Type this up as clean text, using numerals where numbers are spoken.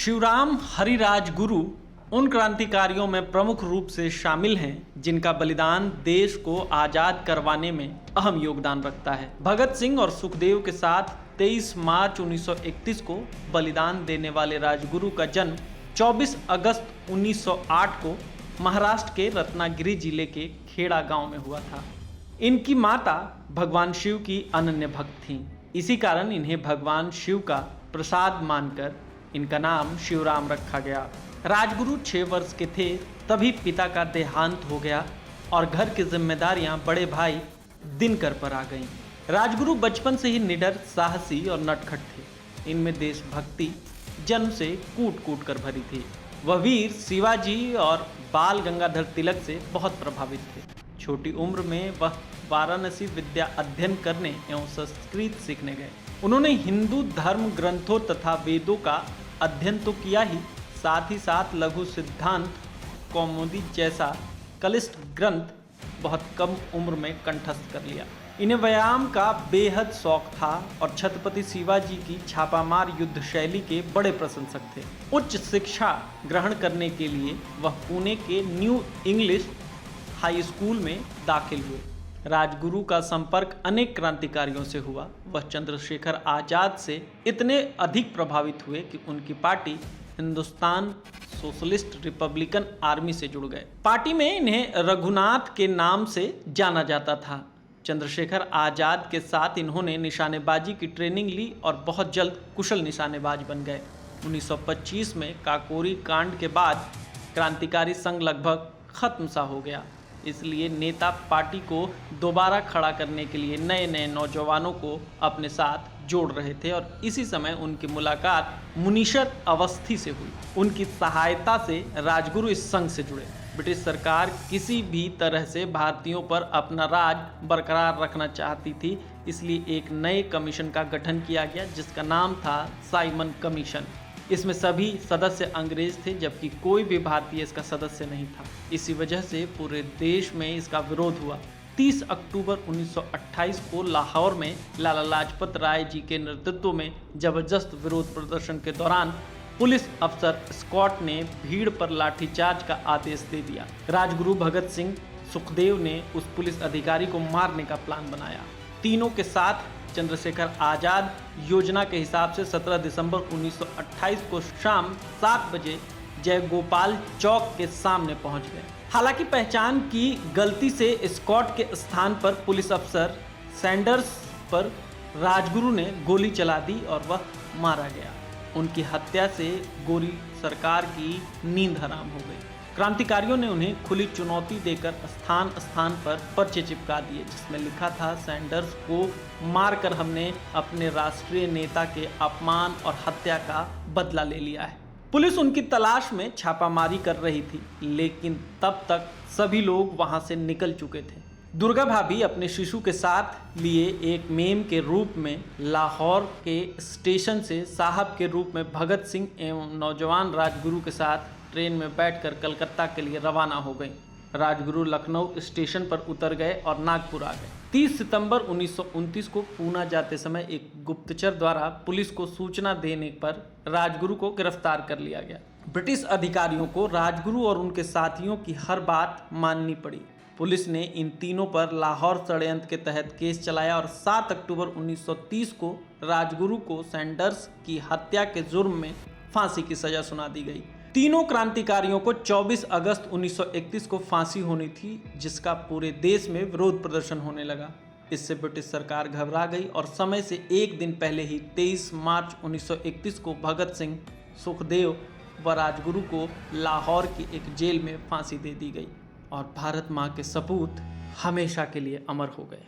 शिवराम हरिराज गुरु उन क्रांतिकारियों में प्रमुख रूप से शामिल हैं जिनका बलिदान देश को आज़ाद करवाने में अहम योगदान रखता है। भगत सिंह और सुखदेव के साथ 23 मार्च 1931 को बलिदान देने वाले राजगुरु का जन्म 24 अगस्त 1908 को महाराष्ट्र के रत्नागिरी जिले के खेड़ा गांव में हुआ था। इनकी माता भगवान शिव की अनन्य भक्त थीं। इसी कारण इन्हें भगवान शिव का प्रसाद मानकर इनका नाम शिवराम रखा गया। राजगुरु 6 वर्ष के थे तभी पिता का देहांत हो गया और घर की जिम्मेदारियां बड़े भाई दिनकर पर आ गईं। राजगुरु बचपन से ही निडर, साहसी और नटखट थे। इनमें देशभक्ति जन्म से कूट कूट कर भरी थी। वह वीर शिवाजी और बाल गंगाधर तिलक से बहुत प्रभावित थे। छोटी उम्र में वह वाराणसी विद्या अध्ययन करने एवं संस्कृत सीखने गए। उन्होंने हिंदू धर्म ग्रंथों तथा वेदों का अध्ययन तो किया ही साथ लघु सिद्धांत कौमुदी जैसा कलिष्ठ ग्रंथ बहुत कम उम्र में कंठस्थ कर लिया। इन्हें व्यायाम का बेहद शौक था और छत्रपति शिवाजी की छापामार युद्ध शैली के बड़े प्रशंसक थे। उच्च शिक्षा ग्रहण करने के लिए वह पुणे के न्यू इंग्लिश हाई स्कूल में दाखिल हुए। राजगुरु का संपर्क अनेक क्रांतिकारियों से हुआ। वह चंद्रशेखर आजाद से इतने अधिक प्रभावित हुए कि उनकी party Hindustan socialist Republican army से जुड़ गए। पार्टी में इन्हें रघुनाथ के नाम से जाना जाता था। चंद्रशेखर आजाद के साथ इन्होंने निशानेबाजी की ट्रेनिंग ली और बहुत जल्द कुशल निशानेबाज बन गए। 1925 में काकोरी कांड के बाद क्रांतिकारी संघ लगभग खत्म सा हो गया। इसलिए नेता पार्टी को दोबारा खड़ा करने के लिए नए नए नौजवानों को अपने साथ जोड़ रहे थे और इसी समय उनकी मुलाकात मुनीशर अवस्थी से हुई। उनकी सहायता से राजगुरु इस संघ से जुड़े। ब्रिटिश सरकार किसी भी तरह से भारतीयों पर अपना राज बरकरार रखना चाहती थी, इसलिए एक नए कमीशन का गठन किया गया जिसका नाम था साइमन कमीशन। इसमें सभी सदस्य अंग्रेज थे जबकि कोई भी भारतीय इसका सदस्य नहीं था। इसी वजह से पूरे देश में इसका विरोध हुआ। 30 अक्टूबर 1928 को लाहौर में लाला लाजपत राय जी के नेतृत्व में जबरदस्त विरोध प्रदर्शन के दौरान पुलिस अफसर स्कॉट ने भीड़ पर लाठीचार्ज का आदेश दे दिया। राजगुरु भगत सिंह सुखदेव ने उस पुलिस अधिकारी को मारने का प्लान बनाया। तीनों के साथ चंद्रशेखर आजाद योजना के हिसाब से 17 दिसंबर 1928 को शाम 7 बजे जयगोपाल चौक के सामने पहुंच गए। हालांकि पहचान की गलती से स्कॉट के स्थान पर पुलिस अफसर सैंडर्स पर राजगुरु ने गोली चला दी और वह मारा गया। उनकी हत्या से गोरी सरकार की नींद हराम हो गई। क्रांतिकारियों ने उन्हें खुली चुनौती देकर स्थान स्थान पर पर्चे चिपका दिए जिसमें लिखा था, सैंडर्स को मारकर हमने अपने राष्ट्रीय नेता के अपमान और हत्या का बदला ले लिया है। पुलिस उनकी तलाश में छापामारी कर रही थी, लेकिन तब तक सभी लोग वहां से निकल चुके थे। दुर्गा भाभी अपने शिशु के साथ लिए एक मेम के रूप में लाहौर के स्टेशन से साहब के रूप में भगत सिंह एवं नौजवान राजगुरु के साथ ट्रेन में बैठकर कलकत्ता के लिए रवाना हो गई। राजगुरु लखनऊ स्टेशन पर उतर गए और नागपुर आ गए। 30 सितंबर 1929 को पूना जाते समय एक गुप्तचर द्वारा पुलिस को सूचना देने पर राजगुरु को गिरफ्तार कर लिया गया। ब्रिटिश अधिकारियों को राजगुरु और उनके साथियों की हर बात माननी पड़ी। पुलिस ने इन तीनों पर लाहौर षड्यंत्र के तहत केस चलाया और 7 अक्टूबर 1930 को राजगुरु को सैंडर्स की हत्या के जुर्म में फांसी की सजा सुना दी गई। तीनों क्रांतिकारियों को 24 अगस्त 1931 को फांसी होनी थी, जिसका पूरे देश में विरोध प्रदर्शन होने लगा। इससे ब्रिटिश सरकार घबरा गई और समय से एक दिन पहले ही 23 मार्च 1931 को भगत सिंह, सुखदेव व राजगुरु को लाहौर की एक जेल में फांसी दे दी गई और भारत माँ के सपूत हमेशा के लिए अमर हो गए।